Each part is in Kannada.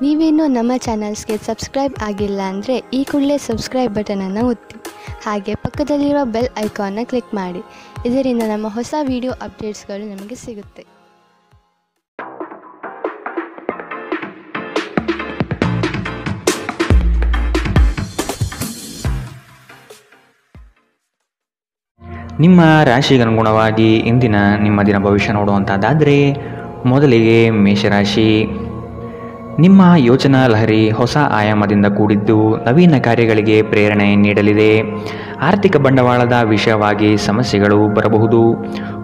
ನೀವೇನೂ ನಮ್ಮ ಚಾನಲ್ಸ್ಗೆ ಸಬ್ಸ್ಕ್ರೈಬ್ ಆಗಿಲ್ಲ ಅಂದರೆ ಈ ಕೂಡಲೇ ಸಬ್ಸ್ಕ್ರೈಬ್ ಬಟನನ್ನು ಒತ್ತಿ. ಹಾಗೆ ಪಕ್ಕದಲ್ಲಿರುವ ಬೆಲ್ ಐಕಾನ್ನ ಕ್ಲಿಕ್ ಮಾಡಿ. ಇದರಿಂದ ನಮ್ಮ ಹೊಸ ವಿಡಿಯೋ ಅಪ್ಡೇಟ್ಸ್ಗಳು ನಿಮಗೆ ಸಿಗುತ್ತೆ. ನಿಮ್ಮ ರಾಶಿಗೆ ಅನುಗುಣವಾಗಿ ಇಂದಿನ ನಿಮ್ಮ ದಿನ ಭವಿಷ್ಯ ನೋಡುವಂಥದ್ದಾದರೆ ಮೊದಲಿಗೆ ಮೇಷರಾಶಿ. ನಿಮ್ಮ ಯೋಚನಾ ಲಹರಿ ಹೊಸ ಆಯಾಮದಿಂದ ಕೂಡಿದ್ದು ನವೀನ ಕಾರ್ಯಗಳಿಗೆ ಪ್ರೇರಣೆ ನೀಡಲಿದೆ. ಆರ್ಥಿಕ ಬಂಡವಾಳದ ವಿಷಯವಾಗಿ ಸಮಸ್ಯೆಗಳು ಬರಬಹುದು.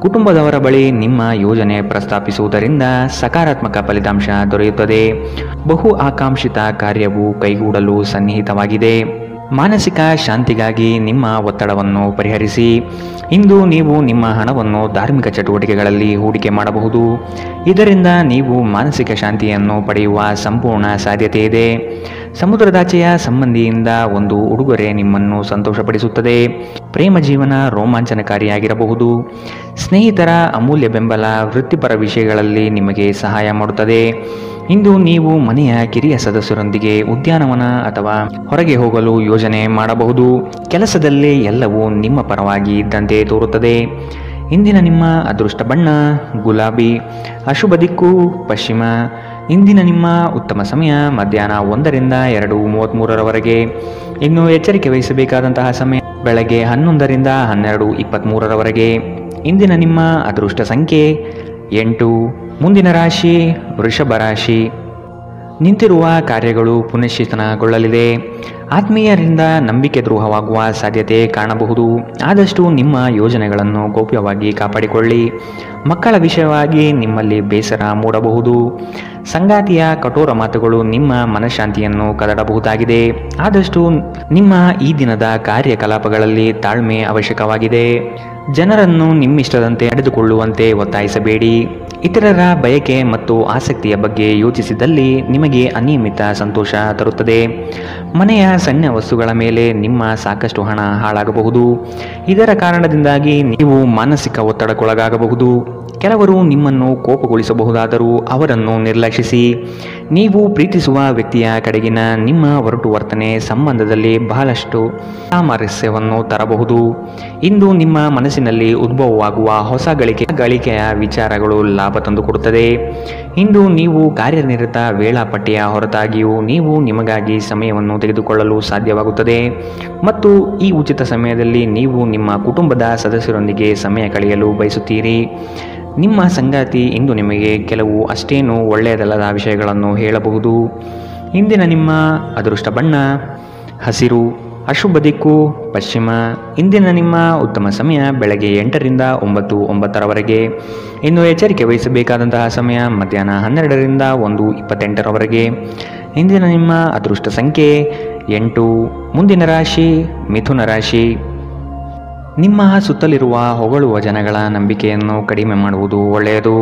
ಕುಟುಂಬದವರ ಬಳಿ ನಿಮ್ಮ ಯೋಜನೆ ಪ್ರಸ್ತಾಪಿಸುವುದರಿಂದ ಸಕಾರಾತ್ಮಕ ಫಲಿತಾಂಶ ದೊರೆಯುತ್ತದೆ. ಬಹು ಆಕಾಂಕ್ಷಿತ ಕಾರ್ಯವು ಕೈಗೂಡಲು ಸನ್ನಿಹಿತವಾಗಿದೆ. ಮಾನಸಿಕ ಶಾಂತಿಗಾಗಿ ನಿಮ್ಮ ಒತ್ತಡವನ್ನು ಪರಿಹರಿಸಿ. ಇಂದು ನೀವು ನಿಮ್ಮ ಹಣವನ್ನು ಧಾರ್ಮಿಕ ಚಟುವಟಿಕೆಗಳಲ್ಲಿ ಹೂಡಿಕೆ ಮಾಡಬಹುದು. ಇದರಿಂದ ನೀವು ಮಾನಸಿಕ ಶಾಂತಿಯನ್ನು ಪಡೆಯುವ ಸಂಪೂರ್ಣ ಸಾಧ್ಯತೆ ಇದೆ. ಸಮುದ್ರದಾಚೆಯ ಸಂಬಂಧಿಯಿಂದ ಒಂದು ಉಡುಗೊರೆ ನಿಮ್ಮನ್ನು ಸಂತೋಷಪಡಿಸುತ್ತದೆ. ಪ್ರೇಮ ಜೀವನ ರೋಮಾಂಚನಕಾರಿಯಾಗಿರಬಹುದು. ಸ್ನೇಹಿತರ ಅಮೂಲ್ಯ ಬೆಂಬಲ ವೃತ್ತಿಪರ ವಿಷಯಗಳಲ್ಲಿ ನಿಮಗೆ ಸಹಾಯ ಮಾಡುತ್ತದೆ. ಇಂದು ನೀವು ಮನೆಯ ಕಿರಿಯ ಸದಸ್ಯರೊಂದಿಗೆ ಉದ್ಯಾನವನ ಅಥವಾ ಹೊರಗೆ ಹೋಗಲು ಯೋಜನೆ ಮಾಡಬಹುದು. ಕೆಲಸದಲ್ಲಿ ಎಲ್ಲವೂ ನಿಮ್ಮ ಪರವಾಗಿ ಇದ್ದಂತೆ ತೋರುತ್ತದೆ. ಇಂದಿನ ನಿಮ್ಮ ಅದೃಷ್ಟ ಬಣ್ಣ ಗುಲಾಬಿ. ಅಶುಭ ದಿಕ್ಕು ಪಶ್ಚಿಮ. ಇಂದಿನ ನಿಮ್ಮ ಉತ್ತಮ ಸಮಯ ಮಧ್ಯಾಹ್ನ 1ರಿಂದ 2:33ರವರೆಗೆ. ಇನ್ನು ಎಚ್ಚರಿಕೆ ವಹಿಸಬೇಕಾದಂತಹ ಸಮಯ ಬೆಳಗ್ಗೆ 11ರಿಂದ 12:23ರವರೆಗೆ. ಇಂದಿನ ನಿಮ್ಮ ಅದೃಷ್ಟ ಸಂಖ್ಯೆ 8. ಮುಂದಿನ ರಾಶಿ ವೃಷಭ ರಾಶಿ. ನಿಂತಿರುವ ಕಾರ್ಯಗಳು ಪುನಶ್ಚೇತನಗೊಳ್ಳಲಿದೆ. ಆತ್ಮೀಯರಿಂದ ನಂಬಿಕೆ ದ್ರೋಹವಾಗುವ ಸಾಧ್ಯತೆ ಕಾಣಬಹುದು. ಆದಷ್ಟು ನಿಮ್ಮ ಯೋಜನೆಗಳನ್ನು ಗೌಪ್ಯವಾಗಿ ಕಾಪಾಡಿಕೊಳ್ಳಿ. ಮಕ್ಕಳ ವಿಷಯವಾಗಿ ನಿಮ್ಮಲ್ಲಿ ಬೇಸರ ಮೂಡಬಹುದು. ಸಂಗಾತಿಯ ಕಠೋರ ಮಾತುಗಳು ನಿಮ್ಮ ಮನಃಶಾಂತಿಯನ್ನು ಕದಡಬಹುದಾಗಿದೆ. ಆದಷ್ಟು ನಿಮ್ಮ ಈ ದಿನದ ಕಾರ್ಯಕಲಾಪಗಳಲ್ಲಿ ತಾಳ್ಮೆ ಅವಶ್ಯಕವಾಗಿದೆ. ಜನರನ್ನು ನಿಮ್ಮಿಷ್ಟದಂತೆ ನಡೆದುಕೊಳ್ಳುವಂತೆ ಒತ್ತಾಯಿಸಬೇಡಿ. ಇತರರ ಬಯಕೆ ಮತ್ತು ಆಸಕ್ತಿಯ ಬಗ್ಗೆ ಯೋಚಿಸಿದಲ್ಲಿ ನಿಮಗೆ ಅನಿಯಮಿತ ಸಂತೋಷ ತರುತ್ತದೆ. ಮನೆಯ ಸಣ್ಣ ವಸ್ತುಗಳ ಮೇಲೆ ನಿಮ್ಮ ಸಾಕಷ್ಟು ಹಣ ಹಾಳಾಗಬಹುದು. ಇದರ ಕಾರಣದಿಂದಾಗಿ ನೀವು ಮಾನಸಿಕ ಒತ್ತಡಕ್ಕೊಳಗಾಗಬಹುದು. ಕೆಲವರು ನಿಮ್ಮನ್ನು ಕೋಪಗೊಳಿಸಬಹುದಾದರೂ ಅವರನ್ನು ನಿರ್ಲಕ್ಷಿಸಿ. ನೀವು ಪ್ರೀತಿಸುವ ವ್ಯಕ್ತಿಯ ಕಡೆಗಿನ ನಿಮ್ಮ ಒರಟು ವರ್ತನೆ ಸಂಬಂಧದಲ್ಲಿ ಬಹಳಷ್ಟು ಸಾಮರಸ್ಯವನ್ನು ತರಬಹುದು. ಇಂದು ನಿಮ್ಮ ಮನಸ್ಸಿನಲ್ಲಿ ಉದ್ಭವವಾಗುವ ಹೊಸ ಗಳಿಕೆಯ ವಿಚಾರಗಳು ಲಾಭ ತಂದುಕೊಡುತ್ತದೆ. ಇಂದು ನೀವು ಕಾರ್ಯನಿರತ ವೇಳಾಪಟ್ಟಿಯ ಹೊರತಾಗಿಯೂ ನೀವು ನಿಮಗಾಗಿ ಸಮಯವನ್ನು ತೆಗೆದುಕೊಳ್ಳಲು ಸಾಧ್ಯವಾಗುತ್ತದೆ ಮತ್ತು ಈ ಉಚಿತ ಸಮಯದಲ್ಲಿ ನೀವು ನಿಮ್ಮ ಕುಟುಂಬದ ಸದಸ್ಯರೊಂದಿಗೆ ಸಮಯ ಕಳೆಯಲು ಬಯಸುತ್ತೀರಿ. ನಿಮ್ಮ ಸಂಗಾತಿ ಇಂದು ನಿಮಗೆ ಕೆಲವು ಅಷ್ಟೇನೂ ಒಳ್ಳೆಯದಲ್ಲದ ವಿಷಯಗಳನ್ನು ಹೇಳಬಹುದು. ಇಂದಿನ ನಿಮ್ಮ ಅದೃಷ್ಟ ಬಣ್ಣ ಹಸಿರು. ಅಶುಭ ದಿಕ್ಕು ಪಶ್ಚಿಮ. ಇಂದಿನ ನಿಮ್ಮ ಉತ್ತಮ ಸಮಯ ಬೆಳಗ್ಗೆ 8ರಿಂದ 9:09ರವರೆಗೆ. ಇನ್ನು ಎಚ್ಚರಿಕೆ ವಹಿಸಬೇಕಾದಂತಹ ಸಮಯ ಮಧ್ಯಾಹ್ನ 12ರಿಂದ 1:28ರವರೆಗೆ. ಇಂದಿನ ನಿಮ್ಮ ಅದೃಷ್ಟ ಸಂಖ್ಯೆ 8. ಮುಂದಿನ ರಾಶಿ ಮಿಥುನ ರಾಶಿ. ನಿಮ್ಮ ಸುತ್ತಲಿರುವ ಹೊಗಳುವ ಜನಗಳ ನಂಬಿಕೆಯನ್ನು ಕಡಿಮೆ ಮಾಡುವುದು ಒಳ್ಳೆಯದು.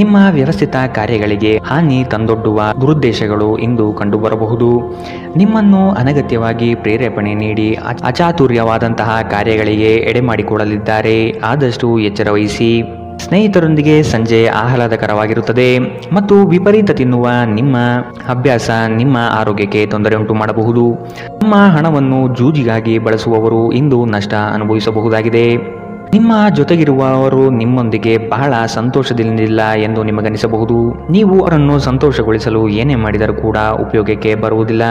ನಿಮ್ಮ ವ್ಯವಸ್ಥಿತ ಕಾರ್ಯಗಳಿಗೆ ಹಾನಿ ತಂದೊಡ್ಡುವ ದುರುದ್ದೇಶಗಳು ಇಂದು ಕಂಡುಬರಬಹುದು. ನಿಮ್ಮನ್ನು ಅನಗತ್ಯವಾಗಿ ಪ್ರೇರೇಪಣೆ ನೀಡಿ ಅಚಾತುರ್ಯವಾದಂತಹ ಕಾರ್ಯಗಳಿಗೆ ಎಡೆಮಾಡಿಕೊಡಲಿದ್ದಾರೆ. ಆದಷ್ಟು ಎಚ್ಚರ ವಹಿಸಿ. ಸ್ನೇಹಿತರೊಂದಿಗೆ ಸಂಜೆ ಆಹ್ಲಾದಕರವಾಗಿರುತ್ತದೆ ಮತ್ತು ವಿಪರೀತ ತಿನ್ನುವ ನಿಮ್ಮ ಅಭ್ಯಾಸ ನಿಮ್ಮ ಆರೋಗ್ಯಕ್ಕೆ ತೊಂದರೆ ಉಂಟು ಮಾಡಬಹುದು. ನಿಮ್ಮ ಹಣವನ್ನು ಜೂಜಿಗಾಗಿ ಬಳಸುವವರು ಇಂದು ನಷ್ಟ ಅನುಭವಿಸಬಹುದಾಗಿದೆ. ನಿಮ್ಮ ಜೊತೆಗಿರುವವರು ನಿಮ್ಮೊಂದಿಗೆ ಬಹಳ ಸಂತೋಷದಿಂದಿಲ್ಲ ಎಂದು ನಿಮಗನಿಸಬಹುದು. ನೀವು ಅವರನ್ನು ಸಂತೋಷಗೊಳಿಸಲು ಏನೇ ಮಾಡಿದರೂ ಕೂಡ ಉಪಯೋಗಕ್ಕೆ ಬರುವುದಿಲ್ಲ.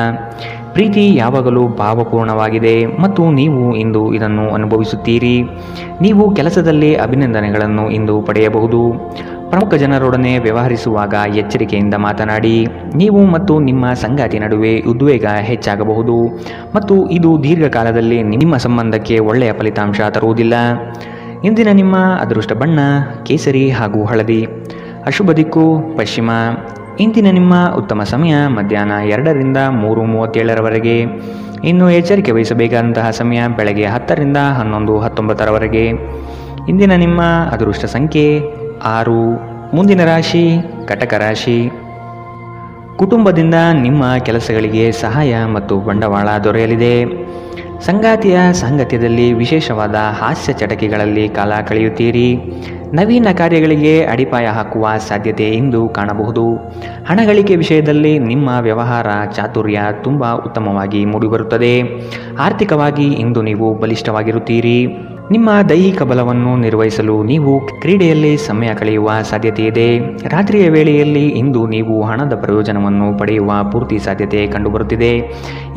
ಪ್ರೀತಿ ಯಾವಾಗಲೂ ಭಾವಪೂರ್ಣವಾಗಿದೆ ಮತ್ತು ನೀವು ಇಂದು ಇದನ್ನು ಅನುಭವಿಸುತ್ತೀರಿ. ನೀವು ಕೆಲಸದಲ್ಲಿ ಅಭಿನಂದನೆಗಳನ್ನು ಇಂದು ಪಡೆಯಬಹುದು. ಪ್ರಮುಖ ಜನರೊಡನೆ ವ್ಯವಹರಿಸುವಾಗ ಎಚ್ಚರಿಕೆಯಿಂದ ಮಾತನಾಡಿ. ನೀವು ಮತ್ತು ನಿಮ್ಮ ಸಂಗಾತಿ ನಡುವೆ ಉದ್ವೇಗ ಹೆಚ್ಚಾಗಬಹುದು ಮತ್ತು ಇದು ದೀರ್ಘಕಾಲದಲ್ಲಿ ನಿಮ್ಮ ಸಂಬಂಧಕ್ಕೆ ಒಳ್ಳೆಯ ಫಲಿತಾಂಶ ತರುವುದಿಲ್ಲ. ಇಂದಿನ ನಿಮ್ಮ ಅದೃಷ್ಟ ಬಣ್ಣ ಕೇಸರಿ ಹಾಗೂ ಹಳದಿ. ಅಶುಭ ದಿಕ್ಕು ಪಶ್ಚಿಮ. ಇಂದಿನ ನಿಮ್ಮ ಉತ್ತಮ ಸಮಯ ಮಧ್ಯಾಹ್ನ 2ರಿಂದ 3:37ರವರೆಗೆ. ಇನ್ನು ಎಚ್ಚರಿಕೆ ವಹಿಸಬೇಕಾದಂತಹ ಸಮಯ ಬೆಳಗ್ಗೆ 10ರಿಂದ 11:19ರವರೆಗೆ. ಇಂದಿನ ನಿಮ್ಮ ಅದೃಷ್ಟ ಸಂಖ್ಯೆ 6. ಮುಂದಿನ ರಾಶಿ ಕಟಕ ರಾಶಿ. ಕುಟುಂಬದಿಂದ ನಿಮ್ಮ ಕೆಲಸಗಳಿಗೆ ಸಹಾಯ ಮತ್ತು ಬಂಡವಾಳ ದೊರೆಯಲಿದೆ. ಸಂಗಾತಿಯ ಸಾಂಗತ್ಯದಲ್ಲಿ ವಿಶೇಷವಾದ ಹಾಸ್ಯ ಚಟಕಿಗಳಲ್ಲಿ ಕಾಲ ಕಳೆಯುತ್ತೀರಿ. ನವೀನ ಕಾರ್ಯಗಳಿಗೆ ಅಡಿಪಾಯ ಹಾಕುವ ಸಾಧ್ಯತೆ ಇಂದು ಕಾಣಬಹುದು. ಹಣಗಳಿಕೆ ವಿಷಯದಲ್ಲಿ ನಿಮ್ಮ ವ್ಯವಹಾರ ಚಾತುರ್ಯ ತುಂಬ ಉತ್ತಮವಾಗಿ ಮೂಡಿಬರುತ್ತದೆ. ಆರ್ಥಿಕವಾಗಿ ಇಂದು ನೀವು ಬಲಿಷ್ಠವಾಗಿರುತ್ತೀರಿ. ನಿಮ್ಮ ದೈಹಿಕ ಬಲವನ್ನು ನಿರ್ವಹಿಸಲು ನೀವು ಕ್ರೀಡೆಯಲ್ಲಿ ಸಮಯ ಕಳೆಯುವ ಸಾಧ್ಯತೆ ಇದೆ. ರಾತ್ರಿಯ ವೇಳೆಯಲ್ಲಿ ಇಂದು ನೀವು ಹಣದ ಪ್ರಯೋಜನವನ್ನು ಪಡೆಯುವ ಪೂರ್ತಿ ಸಾಧ್ಯತೆ ಕಂಡುಬರುತ್ತಿದೆ.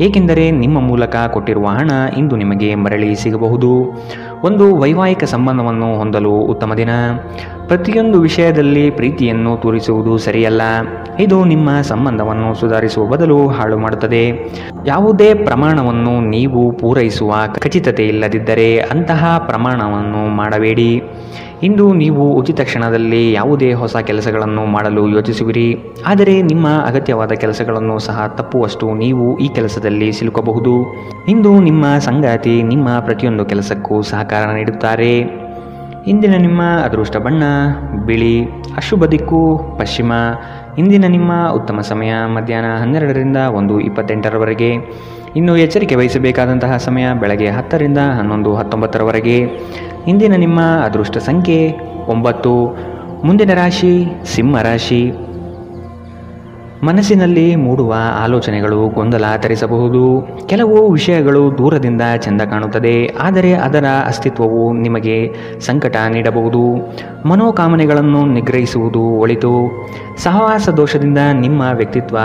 ಏಕೆಂದರೆ ನಿಮ್ಮ ಮೂಲಕ ಕೊಟ್ಟಿರುವ ಹಣ ಇಂದು ನಿಮಗೆ ಮರಳಿ ಸಿಗಬಹುದು. ಒಂದು ವೈವಾಹಿಕ ಸಂಬಂಧವನ್ನು ಹೊಂದಲು ಉತ್ತಮ ದಿನ. ಪ್ರತಿಯೊಂದು ವಿಷಯದಲ್ಲಿ ಪ್ರೀತಿಯನ್ನು ತೋರಿಸುವುದು ಸರಿಯಲ್ಲ. ಇದು ನಿಮ್ಮ ಸಂಬಂಧವನ್ನು ಸುಧಾರಿಸುವ ಬದಲು ಹಾಳು ಮಾಡುತ್ತದೆ. ಯಾವುದೇ ಪ್ರಮಾಣವನ್ನು ನೀವು ಪೂರೈಸುವ ಖಚಿತತೆ ಇಲ್ಲದಿದ್ದರೆ ಅಂತಹ ಪ್ರಮಾಣವನ್ನು ಮಾಡಬೇಡಿ. ಇಂದು ನೀವು ಉಚಿತ ಕ್ಷಣದಲ್ಲಿ ಯಾವುದೇ ಹೊಸ ಕೆಲಸಗಳನ್ನು ಮಾಡಲು ಯೋಚಿಸುವಿರಿ. ಆದರೆ ನಿಮ್ಮ ಅಗತ್ಯವಾದ ಕೆಲಸಗಳನ್ನು ಸಹ ತಪ್ಪುವಷ್ಟು ನೀವು ಈ ಕೆಲಸದಲ್ಲಿ ಸಿಲುಕಬಹುದು. ಇಂದು ನಿಮ್ಮ ಸಂಗಾತಿ ನಿಮ್ಮ ಪ್ರತಿಯೊಂದು ಕೆಲಸಕ್ಕೂ ಸಹಕಾರ ನೀಡುತ್ತಾರೆ. ಇಂದಿನ ನಿಮ್ಮ ಅದೃಷ್ಟ ಬಣ್ಣ ಬಿಳಿ. ಅಶುಭ ದಿಕ್ಕು ಪಶ್ಚಿಮ. ಇಂದಿನ ನಿಮ್ಮ ಉತ್ತಮ ಸಮಯ ಮಧ್ಯಾಹ್ನ 12ರಿಂದ 1:28ರವರೆಗೆ. ಇನ್ನು ಎಚ್ಚರಿಕೆ ವಹಿಸಬೇಕಾದಂತಹ ಸಮಯ ಬೆಳಗ್ಗೆ 10ರಿಂದ 11:19ರವರೆಗೆ. ಇಂದಿನ ನಿಮ್ಮ ಅದೃಷ್ಟ ಸಂಖ್ಯೆ 9. ಮುಂದಿನ ರಾಶಿ ಸಿಂಹ ರಾಶಿ. ಮನಸ್ಸಿನಲ್ಲಿ ಮೂಡುವ ಆಲೋಚನೆಗಳು ಗೊಂದಲ ತರಿಸಬಹುದು. ಕೆಲವು ವಿಷಯಗಳು ದೂರದಿಂದ ಚೆಂದ ಕಾಣುತ್ತದೆ, ಆದರೆ ಅದರ ಅಸ್ತಿತ್ವವು ನಿಮಗೆ ಸಂಕಟ ನೀಡಬಹುದು. ಮನೋಕಾಮನೆಗಳನ್ನು ನಿಗ್ರಹಿಸುವುದು ಒಳಿತು. ಸಹವಾಸ ದೋಷದಿಂದ ನಿಮ್ಮ ವ್ಯಕ್ತಿತ್ವ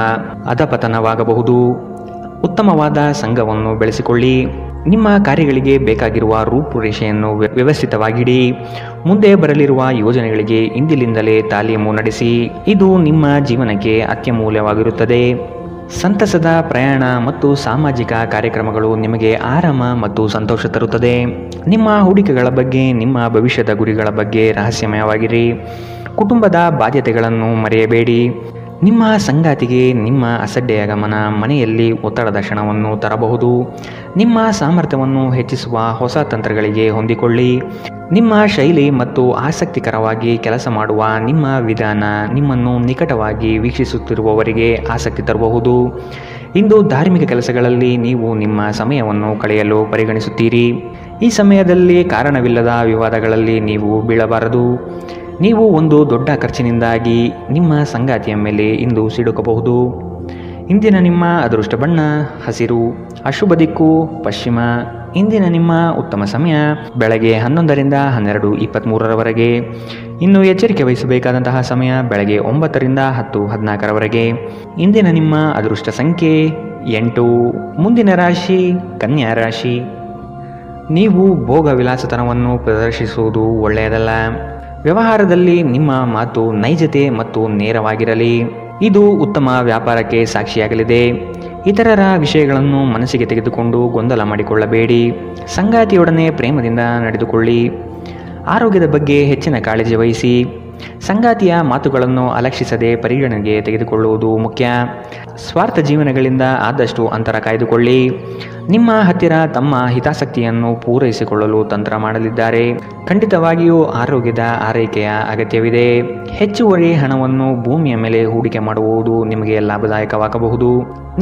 ಅಧಪತನವಾಗಬಹುದು. ಉತ್ತಮವಾದ ಸಂಘವನ್ನು ಬೆಳೆಸಿಕೊಳ್ಳಿ. ನಿಮ್ಮ ಕಾರ್ಯಗಳಿಗೆ ಬೇಕಾಗಿರುವ ರೂಪುರೇಷೆಯನ್ನು ವ್ಯವಸ್ಥಿತವಾಗಿಡಿ. ಮುಂದೆ ಬರಲಿರುವ ಯೋಜನೆಗಳಿಗೆ ಇಂದಿನಿಂದಲೇ ತಾಲೀಮು ನಡೆಸಿ. ಇದು ನಿಮ್ಮ ಜೀವನಕ್ಕೆ ಅತ್ಯಮೂಲ್ಯವಾಗಿರುತ್ತದೆ. ಸಂತಸದ ಪ್ರಯಾಣ ಮತ್ತು ಸಾಮಾಜಿಕ ಕಾರ್ಯಕ್ರಮಗಳು ನಿಮಗೆ ಆರಾಮ ಮತ್ತು ಸಂತೋಷ ತರುತ್ತದೆ. ನಿಮ್ಮ ಹೂಡಿಕೆಗಳ ಬಗ್ಗೆ, ನಿಮ್ಮ ಭವಿಷ್ಯದ ಗುರಿಗಳ ಬಗ್ಗೆ ರಹಸ್ಯಮಯವಾಗಿರಿ. ಕುಟುಂಬದ ಬಾಧ್ಯತೆಗಳನ್ನು ಮರೆಯಬೇಡಿ. ನಿಮ್ಮ ಸಂಗಾತಿಗೆ ನಿಮ್ಮ ಅಸಡ್ಡೆಯ ಗಮನ ಮನೆಯಲ್ಲಿ ಒತ್ತಡದ ಕ್ಷಣವನ್ನು ತರಬಹುದು. ನಿಮ್ಮ ಸಾಮರ್ಥ್ಯವನ್ನು ಹೆಚ್ಚಿಸುವ ಹೊಸ ತಂತ್ರಗಳಿಗೆ ಹೊಂದಿಕೊಳ್ಳಿ. ನಿಮ್ಮ ಶೈಲಿ ಮತ್ತು ಆಸಕ್ತಿಕರವಾಗಿ ಕೆಲಸ ಮಾಡುವ ನಿಮ್ಮ ವಿಧಾನ ನಿಮ್ಮನ್ನು ನಿಕಟವಾಗಿ ವೀಕ್ಷಿಸುತ್ತಿರುವವರಿಗೆ ಆಸಕ್ತಿ ತರಬಹುದು. ಇಂದು ಧಾರ್ಮಿಕ ಕೆಲಸಗಳಲ್ಲಿ ನೀವು ನಿಮ್ಮ ಸಮಯವನ್ನು ಕಳೆಯಲು ಪರಿಗಣಿಸುತ್ತೀರಿ. ಈ ಸಮಯದಲ್ಲಿ ಕಾರಣವಿಲ್ಲದ ವಿವಾದಗಳಲ್ಲಿ ನೀವು ಬೀಳಬಾರದು. ನೀವು ಒಂದು ದೊಡ್ಡ ಖರ್ಚಿನಿಂದಾಗಿ ನಿಮ್ಮ ಸಂಗಾತಿಯ ಮೇಲೆ ಇಂದು ಸಿಡುಕಬಹುದು. ಇಂದಿನ ನಿಮ್ಮ ಅದೃಷ್ಟ ಬಣ್ಣ ಹಸಿರು. ಅಶುಭ ದಿಕ್ಕು ಪಶ್ಚಿಮ. ಇಂದಿನ ನಿಮ್ಮ ಉತ್ತಮ ಸಮಯ ಬೆಳಗ್ಗೆ 11ರಿಂದ 12:23ರವರೆಗೆ. ಇನ್ನು ಎಚ್ಚರಿಕೆ ವಹಿಸಬೇಕಾದಂತಹ ಸಮಯ ಬೆಳಗ್ಗೆ 9ರಿಂದ 10:14ರವರೆಗೆ. ಇಂದಿನ ನಿಮ್ಮ ಅದೃಷ್ಟ ಸಂಖ್ಯೆ 8. ಮುಂದಿನ ರಾಶಿ ಕನ್ಯಾ ರಾಶಿ. ನೀವು ಭೋಗ ವಿಲಾಸತನವನ್ನು ಪ್ರದರ್ಶಿಸುವುದು ಒಳ್ಳೆಯದಲ್ಲ. ವ್ಯವಹಾರದಲ್ಲಿ ನಿಮ್ಮ ಮಾತು ನೈಜತೆ ಮತ್ತು ನೇರವಾಗಿರಲಿ. ಇದು ಉತ್ತಮ ವ್ಯಾಪಾರಕ್ಕೆ ಸಾಕ್ಷಿಯಾಗಲಿದೆ. ಇತರರ ವಿಷಯಗಳನ್ನು ಮನಸ್ಸಿಗೆ ತೆಗೆದುಕೊಂಡು ಗೊಂದಲ ಮಾಡಿಕೊಳ್ಳಬೇಡಿ. ಸಂಗಾತಿಯೊಡನೆ ಪ್ರೇಮದಿಂದ ನಡೆದುಕೊಳ್ಳಿ. ಆರೋಗ್ಯದ ಬಗ್ಗೆ ಹೆಚ್ಚಿನ ಕಾಳಜಿ ವಹಿಸಿ. ಸಂಗಾತಿಯ ಮಾತುಗಳನ್ನು ಅಲಕ್ಷಿಸದೆ ಪರಿಗಣನೆಗೆ ತೆಗೆದುಕೊಳ್ಳುವುದು ಮುಖ್ಯ. ಸ್ವಾರ್ಥ ಜೀವನಗಳಿಂದ ಆದಷ್ಟು ಅಂತರ ಕಾಯ್ದುಕೊಳ್ಳಿ. ನಿಮ್ಮ ಹತ್ತಿರ ತಮ್ಮ ಹಿತಾಸಕ್ತಿಯನ್ನು ಪೂರೈಸಿಕೊಳ್ಳಲು ತಂತ್ರ ಮಾಡಲಿದ್ದಾರೆ. ಖಂಡಿತವಾಗಿಯೂ ಆರೋಗ್ಯದ ಆರೈಕೆಯ ಅಗತ್ಯವಿದೆ. ಹೆಚ್ಚುವರಿ ಹಣವನ್ನು ಭೂಮಿಯ ಮೇಲೆ ಹೂಡಿಕೆ ಮಾಡುವುದು ನಿಮಗೆ ಲಾಭದಾಯಕವಾಗಬಹುದು.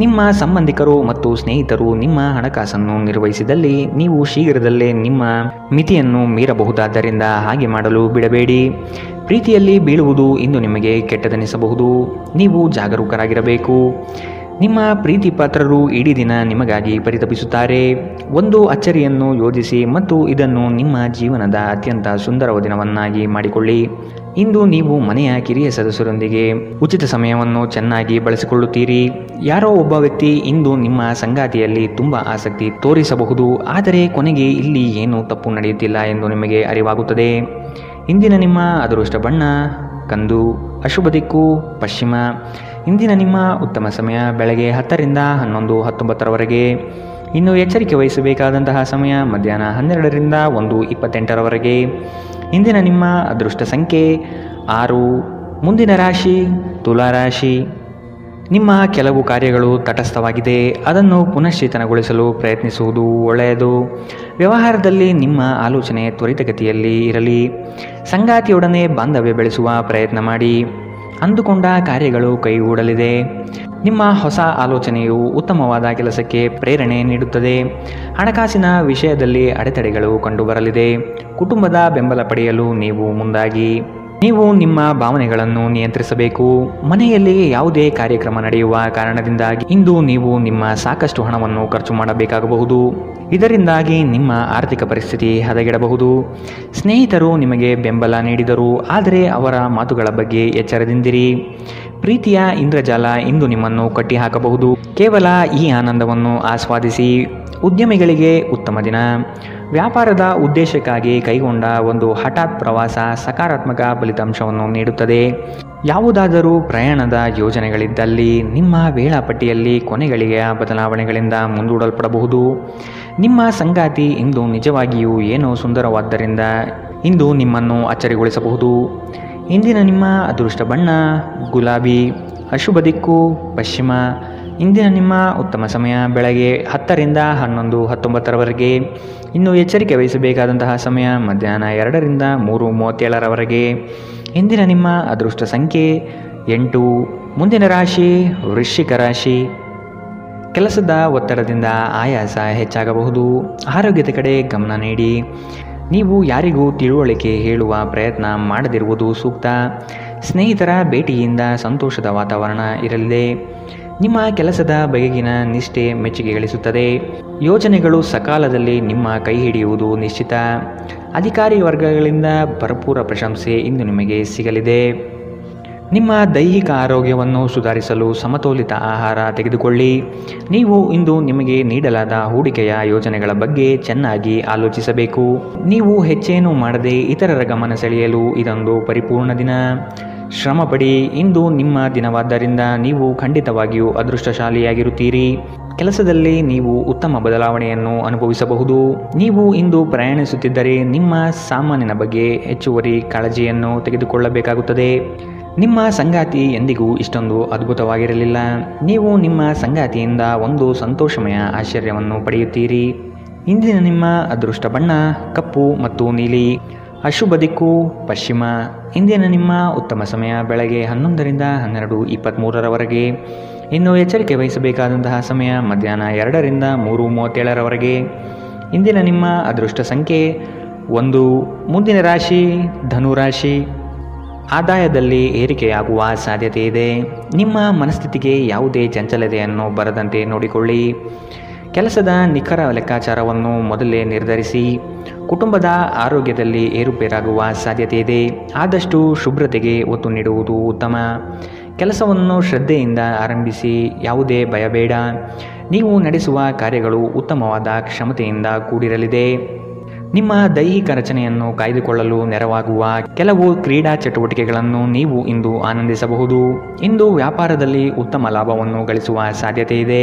ನಿಮ್ಮ ಸಂಬಂಧಿಕರು ಮತ್ತು ಸ್ನೇಹಿತರು ನಿಮ್ಮ ಹಣಕಾಸನ್ನು ನಿರ್ವಹಿಸಿದಲ್ಲಿ ನೀವು ಶೀಘ್ರದಲ್ಲೇ ನಿಮ್ಮ ಮಿತಿಯನ್ನು ಮೀರಬಹುದಾದ್ದರಿಂದ ಹಾಗೆ ಮಾಡಲು ಬಿಡಬೇಡಿ. ಪ್ರೀತಿಯಲ್ಲಿ ಬೀಳುವುದು ಇಂದು ನಿಮಗೆ ಕೆಟ್ಟದೆನಿಸಬಹುದು. ನೀವು ಜಾಗರೂಕರಾಗಿರಬೇಕು. ನಿಮ್ಮ ಪ್ರೀತಿ ಪಾತ್ರರು ಇಡೀ ದಿನ ನಿಮಗಾಗಿ ಪರಿತಪಿಸುತ್ತಾರೆ. ಒಂದು ಅಚ್ಚರಿಯನ್ನು ಯೋಜಿಸಿ ಮತ್ತು ಇದನ್ನು ನಿಮ್ಮ ಜೀವನದ ಅತ್ಯಂತ ಸುಂದರ ದಿನವನ್ನಾಗಿ ಮಾಡಿಕೊಳ್ಳಿ. ಇಂದು ನೀವು ಮನೆಯ ಕಿರಿಯ ಸದಸ್ಯರೊಂದಿಗೆ ಉಚಿತ ಸಮಯವನ್ನು ಚೆನ್ನಾಗಿ ಬಳಸಿಕೊಳ್ಳುತ್ತೀರಿ. ಯಾರೋ ಒಬ್ಬ ವ್ಯಕ್ತಿ ಇಂದು ನಿಮ್ಮ ಸಂಗಾತಿಯಲ್ಲಿ ತುಂಬ ಆಸಕ್ತಿ ತೋರಿಸಬಹುದು, ಆದರೆ ಕೊನೆಗೆ ಇಲ್ಲಿ ಏನೂ ತಪ್ಪು ನಡೆಯುತ್ತಿಲ್ಲ ಎಂದು ನಿಮಗೆ ಅರಿವಾಗುತ್ತದೆ. ಇಂದಿನ ನಿಮ್ಮ ಅದೃಷ್ಟ ಬಣ್ಣ ಕಂದು. ಅಶುಭ ದಿಕ್ಕು ಪಶ್ಚಿಮ. ಇಂದಿನ ನಿಮ್ಮ ಉತ್ತಮ ಸಮಯ ಬೆಳಗ್ಗೆ 10ರಿಂದ 11:19ರವರೆಗೆ. ಇನ್ನು ಎಚ್ಚರಿಕೆ ವಹಿಸಬೇಕಾದಂತಹ ಸಮಯ ಮಧ್ಯಾಹ್ನ 12ರಿಂದ 1:28ರವರೆಗೆ. ಇಂದಿನ ನಿಮ್ಮ ಅದೃಷ್ಟ ಸಂಖ್ಯೆ 6. ಮುಂದಿನ ರಾಶಿ ತುಲಾರಾಶಿ. ನಿಮ್ಮ ಕೆಲವು ಕಾರ್ಯಗಳು ತಟಸ್ಥವಾಗಿದೆ, ಅದನ್ನು ಪುನಶ್ಚೇತನಗೊಳಿಸಲು ಪ್ರಯತ್ನಿಸುವುದು ಒಳ್ಳೆಯದು. ವ್ಯವಹಾರದಲ್ಲಿ ನಿಮ್ಮ ಆಲೋಚನೆ ತ್ವರಿತಗತಿಯಲ್ಲಿ ಇರಲಿ. ಸಂಗಾತಿಯೊಡನೆ ಬಾಂಧವ್ಯ ಬೆಳೆಸುವ ಪ್ರಯತ್ನ ಮಾಡಿ. ಅಂದುಕೊಂಡ ಕಾರ್ಯಗಳು ಕೈಗೂಡಲಿದೆ. ನಿಮ್ಮ ಹೊಸ ಆಲೋಚನೆಯು ಉತ್ತಮವಾದ ಕೆಲಸಕ್ಕೆ ಪ್ರೇರಣೆ ನೀಡುತ್ತದೆ. ಹಣಕಾಸಿನ ವಿಷಯದಲ್ಲಿ ಅಡೆತಡೆಗಳು ಕಂಡುಬರಲಿದೆ. ಕುಟುಂಬದ ಬೆಂಬಲ ಪಡೆಯಲು ನೀವು ಮುಂದಾಗಿ. ನೀವು ನಿಮ್ಮ ಭಾವನೆಗಳನ್ನು ನಿಯಂತ್ರಿಸಬೇಕು. ಮನೆಯಲ್ಲಿ ಯಾವುದೇ ಕಾರ್ಯಕ್ರಮ ನಡೆಯುವ ಕಾರಣದಿಂದಾಗಿ ಇಂದು ನೀವು ನಿಮ್ಮ ಸಾಕಷ್ಟು ಹಣವನ್ನು ಖರ್ಚು ಮಾಡಬೇಕಾಗಬಹುದು. ಇದರಿಂದಾಗಿ ನಿಮ್ಮ ಆರ್ಥಿಕ ಪರಿಸ್ಥಿತಿ ಹದಗೆಡಬಹುದು. ಸ್ನೇಹಿತರು ನಿಮಗೆ ಬೆಂಬಲ ನೀಡಿದರು, ಆದರೆ ಅವರ ಮಾತುಗಳ ಬಗ್ಗೆ ಎಚ್ಚರದಿಂದಿರಿ. ಪ್ರೀತಿಯ ಇಂದ್ರಜಾಲ ಇಂದು ನಿಮ್ಮನ್ನು ಕಟ್ಟಿಹಾಕಬಹುದು. ಕೇವಲ ಈ ಆನಂದವನ್ನು ಆಸ್ವಾದಿಸಿ. ಉದ್ಯಮಿಗಳಿಗೆ ಉತ್ತಮ ದಿನ. ವ್ಯಾಪಾರದ ಉದ್ದೇಶಕ್ಕಾಗಿ ಕೈಗೊಂಡ ಒಂದು ಹಠಾತ್ ಪ್ರವಾಸ ಸಕಾರಾತ್ಮಕ ಫಲಿತಾಂಶವನ್ನು ನೀಡುತ್ತದೆ. ಯಾವುದಾದರೂ ಪ್ರಯಾಣದ ಯೋಜನೆಗಳಿದ್ದಲ್ಲಿ ನಿಮ್ಮ ವೇಳಾಪಟ್ಟಿಯಲ್ಲಿ ಕೊನೆಗಳಿಗೆಯ ಬದಲಾವಣೆಗಳಿಂದ ಮುಂದೂಡಲ್ಪಡಬಹುದು. ನಿಮ್ಮ ಸಂಗಾತಿ ಇಂದು ನಿಜವಾಗಿಯೂ ಏನೋ ಸುಂದರವಾದ್ದರಿಂದ ಇಂದು ನಿಮ್ಮನ್ನು ಅಚ್ಚರಿಗೊಳಿಸಬಹುದು. ಇಂದಿನ ನಿಮ್ಮ ಅದೃಷ್ಟ ಬಣ್ಣ ಗುಲಾಬಿ. ಅಶುಭ ದಿಕ್ಕು ಪಶ್ಚಿಮ. ಇಂದಿನ ನಿಮ್ಮ ಉತ್ತಮ ಸಮಯ ಬೆಳಗ್ಗೆ 10 ರಿಂದ 11, 19ರವರೆಗೆ. ಇನ್ನು ಎಚ್ಚರಿಕೆ ವಹಿಸಬೇಕಾದಂತಹ ಸಮಯ ಮಧ್ಯಾಹ್ನ 2 ರಿಂದ 3:37ರವರೆಗೆ. ಇಂದಿನ ನಿಮ್ಮ ಅದೃಷ್ಟ ಸಂಖ್ಯೆ 8. ಮುಂದಿನ ರಾಶಿ ವೃಶ್ಚಿಕ ರಾಶಿ. ಕೆಲಸದ ಒತ್ತಡದಿಂದ ಆಯಾಸ ಹೆಚ್ಚಾಗಬಹುದು. ಆರೋಗ್ಯದ ಕಡೆ ಗಮನ ನೀಡಿ. ನೀವು ಯಾರಿಗೂ ತಿಳುವಳಿಕೆ ಹೇಳುವ ಪ್ರಯತ್ನ ಮಾಡದಿರುವುದು ಸೂಕ್ತ. ಸ್ನೇಹಿತರ ಭೇಟಿಯಿಂದ ಸಂತೋಷದ ವಾತಾವರಣ ಇರಲಿದೆ. ನಿಮ್ಮ ಕೆಲಸದ ಬಗೆಗಿನ ನಿಷ್ಠೆ ಮೆಚ್ಚುಗೆ ಗಳಿಸುತ್ತದೆ. ಯೋಜನೆಗಳು ಸಕಾಲದಲ್ಲಿ ನಿಮ್ಮ ಕೈ ಹಿಡಿಯುವುದು ನಿಶ್ಚಿತ. ಅಧಿಕಾರಿ ವರ್ಗಗಳಿಂದ ಭರಪೂರ ಪ್ರಶಂಸೆ ಇಂದು ನಿಮಗೆ ಸಿಗಲಿದೆ. ನಿಮ್ಮ ದೈಹಿಕ ಆರೋಗ್ಯವನ್ನು ಸುಧಾರಿಸಲು ಸಮತೋಲಿತ ಆಹಾರ ತೆಗೆದುಕೊಳ್ಳಿ. ನೀವು ಇಂದು ನಿಮಗೆ ನೀಡಲಾದ ಹೂಡಿಕೆಯ ಯೋಜನೆಗಳ ಬಗ್ಗೆ ಚೆನ್ನಾಗಿ ಆಲೋಚಿಸಬೇಕು. ನೀವು ಹೆಚ್ಚೇನೂ ಮಾಡದೆ ಇತರರ ಗಮನ ಸೆಳೆಯಲು ಇದೊಂದು ಪರಿಪೂರ್ಣ ದಿನ. ಶ್ರಮಪಡಿ. ಇಂದು ನಿಮ್ಮ ದಿನವಾದ್ದರಿಂದ ನೀವು ಖಂಡಿತವಾಗಿಯೂ ಅದೃಷ್ಟಶಾಲಿಯಾಗಿರುತ್ತೀರಿ. ಕೆಲಸದಲ್ಲಿ ನೀವು ಉತ್ತಮ ಬದಲಾವಣೆಯನ್ನು ಅನುಭವಿಸಬಹುದು. ನೀವು ಇಂದು ಪ್ರಯಾಣಿಸುತ್ತಿದ್ದರೆ ನಿಮ್ಮ ಸಾಮಾನಿನ ಬಗ್ಗೆ ಹೆಚ್ಚುವರಿ ಕಾಳಜಿಯನ್ನು ತೆಗೆದುಕೊಳ್ಳಬೇಕಾಗುತ್ತದೆ. ನಿಮ್ಮ ಸಂಗಾತಿ ಎಂದಿಗೂ ಇಷ್ಟೊಂದು ಅದ್ಭುತವಾಗಿರಲಿಲ್ಲ. ನೀವು ನಿಮ್ಮ ಸಂಗಾತಿಯಿಂದ ಒಂದು ಸಂತೋಷಮಯ ಆಶ್ಚರ್ಯವನ್ನು ಪಡೆಯುತ್ತೀರಿ. ಇಂದಿನ ನಿಮ್ಮ ಅದೃಷ್ಟ ಬಣ್ಣ ಕಪ್ಪು ಮತ್ತು ನೀಲಿ. ಅಶುಭ ದಿಕ್ಕು ಪಶ್ಚಿಮ. ಇಂದಿನ ನಿಮ್ಮ ಉತ್ತಮ ಸಮಯ ಬೆಳಗ್ಗೆ 11 ರಿಂದ 12:23ರವರೆಗೆ. ಇನ್ನು ಎಚ್ಚರಿಕೆ ವಹಿಸಬೇಕಾದಂತಹ ಸಮಯ ಮಧ್ಯಾಹ್ನ 2 ರಿಂದ 3:37ರವರೆಗೆ. ಇಂದಿನ ನಿಮ್ಮ ಅದೃಷ್ಟ ಸಂಖ್ಯೆ 1. ಮುಂದಿನ ರಾಶಿ ಧನುರಾಶಿ. ಆದಾಯದಲ್ಲಿ ಏರಿಕೆಯಾಗುವ ಸಾಧ್ಯತೆ ಇದೆ. ನಿಮ್ಮ ಮನಸ್ಥಿತಿಗೆ ಯಾವುದೇ ಚಂಚಲತೆಯನ್ನು ಬರದಂತೆ ನೋಡಿಕೊಳ್ಳಿ. ಕೆಲಸದ ನಿಖರ ಲೆಕ್ಕಾಚಾರವನ್ನು ಮೊದಲೇ ನಿರ್ಧರಿಸಿ. ಕುಟುಂಬದ ಆರೋಗ್ಯದಲ್ಲಿ ಏರುಪೇರಾಗುವ ಸಾಧ್ಯತೆ ಇದೆ. ಆದಷ್ಟು ಶುಭ್ರತೆಗೆ ಒತ್ತು ನೀಡುವುದು ಉತ್ತಮ. ಕೆಲಸವನ್ನು ಶ್ರದ್ಧೆಯಿಂದ ಆರಂಭಿಸಿ. ಯಾವುದೇ ಭಯ ಬೇಡ. ನೀವು ನಡೆಸುವ ಕಾರ್ಯಗಳು ಉತ್ತಮವಾದ ಕ್ಷಮತೆಯಿಂದ ಕೂಡಿರಲಿದೆ. ನಿಮ್ಮ ದೈಹಿಕ ರಚನೆಯನ್ನು ಕಾಯ್ದುಕೊಳ್ಳಲು ನೆರವಾಗುವ ಕೆಲವು ಕ್ರೀಡಾ ಚಟುವಟಿಕೆಗಳನ್ನು ನೀವು ಇಂದು ಆನಂದಿಸಬಹುದು. ಇಂದು ವ್ಯಾಪಾರದಲ್ಲಿ ಉತ್ತಮ ಲಾಭವನ್ನು ಗಳಿಸುವ ಸಾಧ್ಯತೆ ಇದೆ.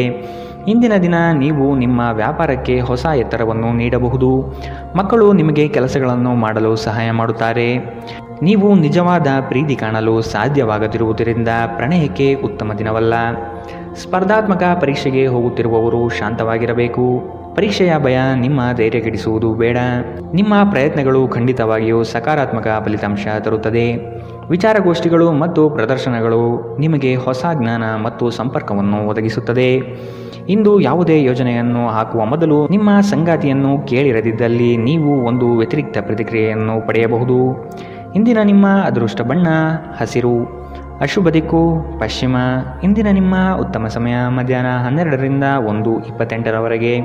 ಇಂದಿನ ದಿನ ನೀವು ನಿಮ್ಮ ವ್ಯಾಪಾರಕ್ಕೆ ಹೊಸ ಎತ್ತರವನ್ನು ನೀಡಬಹುದು. ಮಕ್ಕಳು ನಿಮಗೆ ಕೆಲಸಗಳನ್ನು ಮಾಡಲು ಸಹಾಯ ಮಾಡುತ್ತಾರೆ. ನೀವು ನಿಜವಾದ ಪ್ರೀತಿ ಕಾಣಲು ಸಾಧ್ಯವಾಗದಿರುವುದರಿಂದ ಪ್ರಣಯಕ್ಕೆ ಉತ್ತಮ ದಿನವಲ್ಲ. ಸ್ಪರ್ಧಾತ್ಮಕ ಪರೀಕ್ಷೆಗೆ ಹೋಗುತ್ತಿರುವವರು ಶಾಂತವಾಗಿರಬೇಕು. ಪರೀಕ್ಷೆಯ ಭಯ ನಿಮ್ಮ ಧೈರ್ಯಗೆಡಿಸುವುದು ಬೇಡ. ನಿಮ್ಮ ಪ್ರಯತ್ನಗಳು ಖಂಡಿತವಾಗಿಯೂ ಸಕಾರಾತ್ಮಕ ಫಲಿತಾಂಶ ತರುತ್ತದೆ. ವಿಚಾರಗೋಷ್ಠಿಗಳು ಮತ್ತು ಪ್ರದರ್ಶನಗಳು ನಿಮಗೆ ಹೊಸ ಜ್ಞಾನ ಮತ್ತು ಸಂಪರ್ಕವನ್ನು ಒದಗಿಸುತ್ತದೆ. ಇಂದು ಯಾವುದೇ ಯೋಜನೆಯನ್ನು ಹಾಕುವ ಮೊದಲು ನಿಮ್ಮ ಸಂಗಾತಿಯನ್ನು ಕೇಳಿರದಿದ್ದಲ್ಲಿ ನೀವು ಒಂದು ವ್ಯತಿರಿಕ್ತ ಪ್ರತಿಕ್ರಿಯೆಯನ್ನು ಪಡೆಯಬಹುದು. ಇಂದಿನ ನಿಮ್ಮ ಅದೃಷ್ಟ ಬಣ್ಣ ಹಸಿರು. ಅಶುಭ ದಿಕ್ಕು ಪಶ್ಚಿಮ. ಇಂದಿನ ನಿಮ್ಮ ಉತ್ತಮ ಸಮಯ ಮಧ್ಯಾಹ್ನ 12 ರಿಂದ 1:28ರವರೆಗೆ.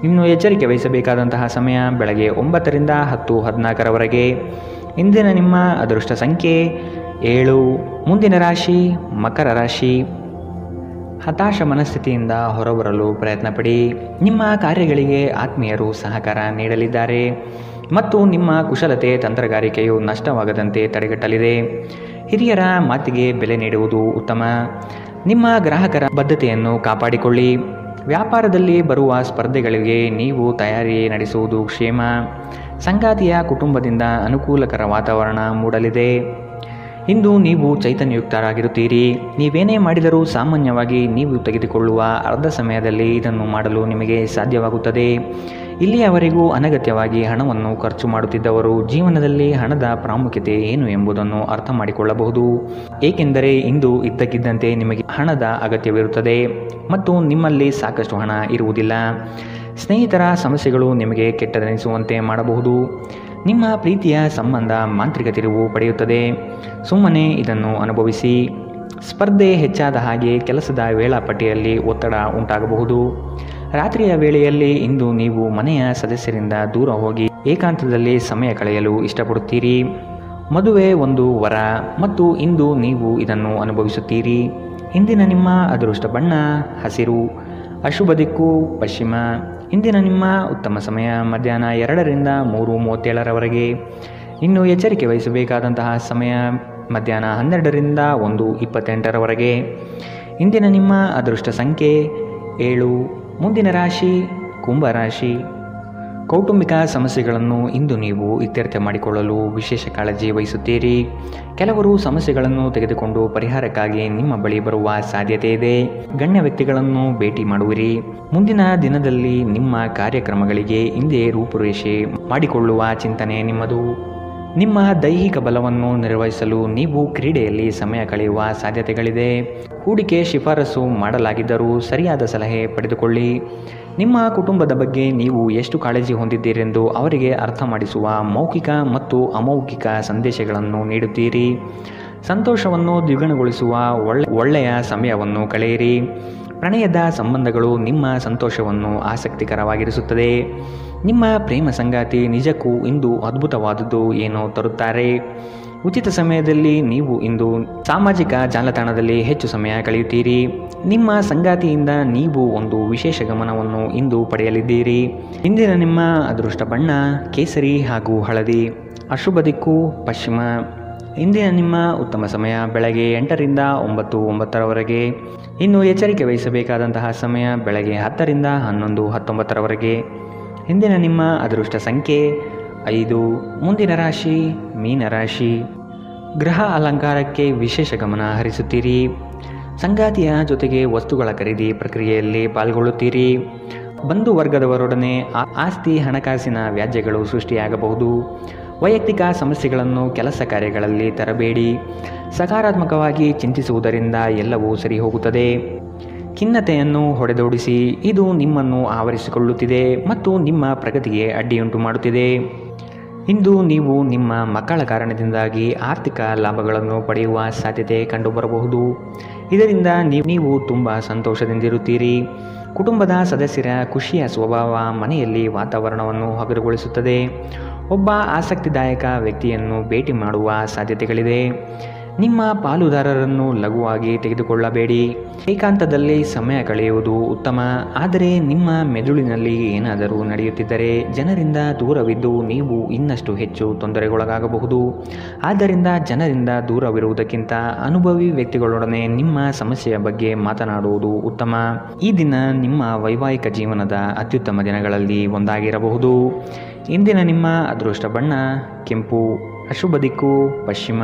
ಇನ್ನು ಎಚ್ಚರಿಕೆ ವಹಿಸಬೇಕಾದಂತಹ ಸಮಯ ಬೆಳಗ್ಗೆ 9 ರಿಂದ 10:14ರವರೆಗೆ. ಇಂದಿನ ನಿಮ್ಮ ಅದೃಷ್ಟ ಸಂಖ್ಯೆ 7. ಮುಂದಿನ ರಾಶಿ ಮಕರ ರಾಶಿ. ಹತಾಶ ಮನಸ್ಥಿತಿಯಿಂದ ಹೊರಬರಲು ಪ್ರಯತ್ನಪಡಿ. ನಿಮ್ಮ ಕಾರ್ಯಗಳಿಗೆ ಆತ್ಮೀಯರು ಸಹಕಾರ ನೀಡಲಿದ್ದಾರೆ ಮತ್ತು ನಿಮ್ಮ ಕುಶಲತೆ ತಂತ್ರಗಾರಿಕೆಯು ನಷ್ಟವಾಗದಂತೆ ತಡೆಗಟ್ಟಲಿದೆ. ಹಿರಿಯರ ಮಾತಿಗೆ ಬೆಲೆ ನೀಡುವುದು ಉತ್ತಮ. ನಿಮ್ಮ ಗ್ರಾಹಕರ ಬದ್ಧತೆಯನ್ನು ಕಾಪಾಡಿಕೊಳ್ಳಿ. ವ್ಯಾಪಾರದಲ್ಲಿ ಬರುವ ಸ್ಪರ್ಧೆಗಳಿಗೆ ನೀವು ತಯಾರಿ ನಡೆಸುವುದು ಕ್ಷೇಮ. ಸಂಗಾತಿಯ ಕುಟುಂಬದಿಂದ ಅನುಕೂಲಕರ ವಾತಾವರಣ ಮೂಡಲಿದೆ. ಇಂದು ನೀವು ಚೈತನ್ಯಯುಕ್ತರಾಗಿರುತ್ತೀರಿ. ನೀವೇನೇ ಮಾಡಿದರೂ ಸಾಮಾನ್ಯವಾಗಿ ನೀವು ತೆಗೆದುಕೊಳ್ಳುವ ಅರ್ಧ ಸಮಯದಲ್ಲಿ ಇದನ್ನು ಮಾಡಲು ನಿಮಗೆ ಸಾಧ್ಯವಾಗುತ್ತದೆ. ಇಲ್ಲಿಯವರೆಗೂ ಅನಗತ್ಯವಾಗಿ ಹಣವನ್ನು ಖರ್ಚು ಮಾಡುತ್ತಿದ್ದವರು ಜೀವನದಲ್ಲಿ ಹಣದ ಪ್ರಾಮುಖ್ಯತೆ ಏನು ಎಂಬುದನ್ನು ಅರ್ಥ ಮಾಡಿಕೊಳ್ಳಬಹುದು. ಏಕೆಂದರೆ ಇಂದು ಇದ್ದಕ್ಕಿದ್ದಂತೆ ನಿಮಗೆ ಹಣದ ಅಗತ್ಯವಿರುತ್ತದೆ ಮತ್ತು ನಿಮ್ಮಲ್ಲಿ ಸಾಕಷ್ಟು ಹಣ ಇರುವುದಿಲ್ಲ. ಸ್ನೇಹಿತರ ಸಮಸ್ಯೆಗಳು ನಿಮಗೆ ಕೆಟ್ಟದೆನಿಸುವಂತೆ ಮಾಡಬಹುದು. ನಿಮ್ಮ ಪ್ರೀತಿಯ ಸಂಬಂಧ ಮಾಂತ್ರಿಕ ತಿರುವು ಪಡೆಯುತ್ತದೆ. ಸುಮ್ಮನೆ ಇದನ್ನು ಅನುಭವಿಸಿ. ಸ್ಪರ್ಧೆ ಹೆಚ್ಚಾದ ಹಾಗೆ ಕೆಲಸದ ವೇಳಾಪಟ್ಟಿಯಲ್ಲಿ ಒತ್ತಡ ಉಂಟಾಗಬಹುದು. ರಾತ್ರಿಯ ವೇಳೆಯಲ್ಲಿ ಇಂದು ನೀವು ಮನೆಯ ಸದಸ್ಯರಿಂದ ದೂರ ಹೋಗಿ ಏಕಾಂತದಲ್ಲಿ ಸಮಯ ಕಳೆಯಲು ಇಷ್ಟಪಡುತ್ತೀರಿ. ಮದುವೆ ಒಂದು ವರ ಮತ್ತು ಇಂದು ನೀವು ಇದನ್ನು ಅನುಭವಿಸುತ್ತೀರಿ. ಇಂದಿನ ನಿಮ್ಮ ಅದೃಷ್ಟ ಬಣ್ಣ ಹಸಿರು, ಅಶುಭ ದಿಕ್ಕು ಪಶ್ಚಿಮ. ಇಂದಿನ ನಿಮ್ಮ ಉತ್ತಮ ಸಮಯ ಮಧ್ಯಾಹ್ನ 2ರಿಂದ 3:37ರವರೆಗೆ. ಇನ್ನು ಎಚ್ಚರಿಕೆ ವಹಿಸಬೇಕಾದಂತಹ ಸಮಯ ಮಧ್ಯಾಹ್ನ 12ರಿಂದ 1:28ರವರೆಗೆ. ಇಂದಿನ ನಿಮ್ಮ ಅದೃಷ್ಟ ಸಂಖ್ಯೆ 7. ಮುಂದಿನ ರಾಶಿ ಕುಂಭರಾಶಿ. ಕೌಟುಂಬಿಕ ಸಮಸ್ಯೆಗಳನ್ನು ಇಂದು ನೀವು ಇತ್ಯರ್ಥ ಮಾಡಿಕೊಳ್ಳಲು ವಿಶೇಷ ಕಾಳಜಿ ವಹಿಸುತ್ತೀರಿ. ಕೆಲವರು ಸಮಸ್ಯೆಗಳನ್ನು ತೆಗೆದುಕೊಂಡು ಪರಿಹಾರಕ್ಕಾಗಿ ನಿಮ್ಮ ಬಳಿ ಬರುವ ಸಾಧ್ಯತೆ ಇದೆ. ಗಣ್ಯ ವ್ಯಕ್ತಿಗಳನ್ನು ಭೇಟಿ ಮಾಡುವಿರಿ. ಮುಂದಿನ ದಿನದಲ್ಲಿ ನಿಮ್ಮ ಕಾರ್ಯಕ್ರಮಗಳಿಗೆ ಹಿಂದೆ ರೂಪುರೇಷೆ ಮಾಡಿಕೊಳ್ಳುವ ಚಿಂತನೆ ನಿಮ್ಮದು. ನಿಮ್ಮ ದೈಹಿಕ ಬಲವನ್ನು ನಿರ್ವಹಿಸಲು ನೀವು ಕ್ರೀಡೆಯಲ್ಲಿ ಸಮಯ ಕಳೆಯುವ ಸಾಧ್ಯತೆಗಳಿದೆ. ಹೂಡಿಕೆ ಶಿಫಾರಸು ಮಾಡಲಾಗಿದ್ದರೂ ಸರಿಯಾದ ಸಲಹೆ ಪಡೆದುಕೊಳ್ಳಿ. ನಿಮ್ಮ ಕುಟುಂಬದ ಬಗ್ಗೆ ನೀವು ಎಷ್ಟು ಕಾಳಜಿ ಹೊಂದಿದ್ದೀರೆಂದು ಅವರಿಗೆ ಅರ್ಥ ಮಾಡಿಸುವ ಮೌಖಿಕ ಮತ್ತು ಅಮೌಖಿಕ ಸಂದೇಶಗಳನ್ನು ನೀಡುತ್ತೀರಿ. ಸಂತೋಷವನ್ನು ದ್ವಿಗುಣಗೊಳಿಸುವ ಒಳ್ಳೆಯ ಸಮಯವನ್ನು ಕಳೆಯಿರಿ. ಪ್ರಣಯದ ಸಂಬಂಧಗಳು ನಿಮ್ಮ ಸಂತೋಷವನ್ನು ಆಸಕ್ತಿಕರವಾಗಿರಿಸುತ್ತದೆ. ನಿಮ್ಮ ಪ್ರೇಮ ಸಂಗಾತಿ ನಿಜಕ್ಕೂ ಇಂದು ಅದ್ಭುತವಾದದ್ದು ಏನೋ ತರುತ್ತಾರೆ. ಉಚಿತ ಸಮಯದಲ್ಲಿ ನೀವು ಇಂದು ಸಾಮಾಜಿಕ ಜಾಲತಾಣದಲ್ಲಿ ಹೆಚ್ಚು ಸಮಯ ಕಳೆಯುತ್ತೀರಿ. ನಿಮ್ಮ ಸಂಗಾತಿಯಿಂದ ನೀವು ಒಂದು ವಿಶೇಷ ಗಮನವನ್ನು ಇಂದು ಪಡೆಯಲಿದ್ದೀರಿ. ಇಂದಿನ ನಿಮ್ಮ ಅದೃಷ್ಟ ಬಣ್ಣ ಕೇಸರಿ ಹಾಗೂ ಹಳದಿ, ಅಶುಭ ದಿಕ್ಕು ಪಶ್ಚಿಮ. ಇಂದಿನ ನಿಮ್ಮ ಉತ್ತಮ ಸಮಯ ಬೆಳಗ್ಗೆ 8ರಿಂದ 9:09ರವರೆಗೆ. ಇನ್ನು ಎಚ್ಚರಿಕೆ ವಹಿಸಬೇಕಾದಂತಹ ಸಮಯ ಬೆಳಗ್ಗೆ 10ರಿಂದ 11:19ರವರೆಗೆ. ಇಂದಿನ ನಿಮ್ಮ ಅದೃಷ್ಟ ಸಂಖ್ಯೆ 5. ಮುಂದಿನ ರಾಶಿ ಮೀನರಾಶಿ. ಗೃಹ ಅಲಂಕಾರಕ್ಕೆ ವಿಶೇಷ ಗಮನ ಹರಿಸುತ್ತೀರಿ. ಸಂಗಾತಿಯ ಜೊತೆಗೆ ವಸ್ತುಗಳ ಖರೀದಿ ಪ್ರಕ್ರಿಯೆಯಲ್ಲಿ ಪಾಲ್ಗೊಳ್ಳುತ್ತೀರಿ. ಬಂಧು ವರ್ಗದವರೊಡನೆ ಆಸ್ತಿ ಹಣಕಾಸಿನ ವ್ಯಾಜ್ಯಗಳು ಸೃಷ್ಟಿಯಾಗಬಹುದು. ವೈಯಕ್ತಿಕ ಸಮಸ್ಯೆಗಳನ್ನು ಕೆಲಸ ಕಾರ್ಯಗಳಲ್ಲಿ ತರಬೇಡಿ. ಸಕಾರಾತ್ಮಕವಾಗಿ ಚಿಂತಿಸುವುದರಿಂದ ಎಲ್ಲವೂ ಸರಿ ಹೋಗುತ್ತದೆ. ಖಿನ್ನತೆಯನ್ನು ಹೊಡೆದೋಡಿಸಿ. ಇದು ನಿಮ್ಮನ್ನು ಆವರಿಸಿಕೊಳ್ಳುತ್ತಿದೆ ಮತ್ತು ನಿಮ್ಮ ಪ್ರಗತಿಗೆ ಅಡ್ಡಿಯುಂಟು ಮಾಡುತ್ತಿದೆ. ಇಂದು ನೀವು ನಿಮ್ಮ ಮಕ್ಕಳ ಕಾರಣದಿಂದಾಗಿ ಆರ್ಥಿಕ ಲಾಭಗಳನ್ನು ಪಡೆಯುವ ಸಾಧ್ಯತೆ ಕಂಡುಬರಬಹುದು. ಇದರಿಂದ ನೀವು ತುಂಬ ಸಂತೋಷದಿಂದಿರುತ್ತೀರಿ. ಕುಟುಂಬದ ಸದಸ್ಯರ ಖುಷಿಯ ಸ್ವಭಾವ ಮನೆಯಲ್ಲಿ ವಾತಾವರಣವನ್ನು ಹಗುರಗೊಳಿಸುತ್ತದೆ. ಒಬ್ಬ ಆಸಕ್ತಿದಾಯಕ ವ್ಯಕ್ತಿಯನ್ನು ಭೇಟಿ ಮಾಡುವ ಸಾಧ್ಯತೆಗಳಿದೆ. ನಿಮ್ಮ ಪಾಲುದಾರರನ್ನು ಲಘುವಾಗಿ ತೆಗೆದುಕೊಳ್ಳಬೇಡಿ. ಏಕಾಂತದಲ್ಲಿ ಸಮಯ ಕಳೆಯುವುದು ಉತ್ತಮ. ಆದರೆ ನಿಮ್ಮ ಮೆದುಳಿನಲ್ಲಿ ಏನಾದರೂ ನಡೆಯುತ್ತಿದ್ದರೆ ಜನರಿಂದ ದೂರವಿದ್ದು ನೀವು ಇನ್ನಷ್ಟು ಹೆಚ್ಚು ತೊಂದರೆಗೊಳಗಾಗಬಹುದು. ಆದ್ದರಿಂದ ಜನರಿಂದ ದೂರವಿರುವುದಕ್ಕಿಂತ ಅನುಭವಿ ವ್ಯಕ್ತಿಗಳೊಡನೆ ನಿಮ್ಮ ಸಮಸ್ಯೆಯ ಬಗ್ಗೆ ಮಾತನಾಡುವುದು ಉತ್ತಮ. ಈ ದಿನ ನಿಮ್ಮ ವೈವಾಹಿಕ ಜೀವನದ ಅತ್ಯುತ್ತಮ ದಿನಗಳಲ್ಲಿ ಒಂದಾಗಿರಬಹುದು. ಇಂದಿನ ನಿಮ್ಮ ಅದೃಷ್ಟ ಬಣ್ಣ ಕೆಂಪು, ಅಶುಭ ದಿಕ್ಕು ಪಶ್ಚಿಮ.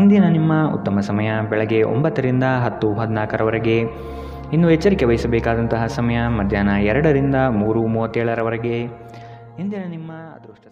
ಇಂದಿನ ನಿಮ್ಮ ಉತ್ತಮ ಸಮಯ ಬೆಳಗ್ಗೆ 9ರಿಂದ 10:14ರವರೆಗೆ. ಇನ್ನು ಎಚ್ಚರಿಕೆ ವಹಿಸಬೇಕಾದಂತಹ ಸಮಯ ಮಧ್ಯಾಹ್ನ 2ರಿಂದ 3:37ರವರೆಗೆ. ಇಂದಿನ ನಿಮ್ಮ ಅದೃಷ್ಟ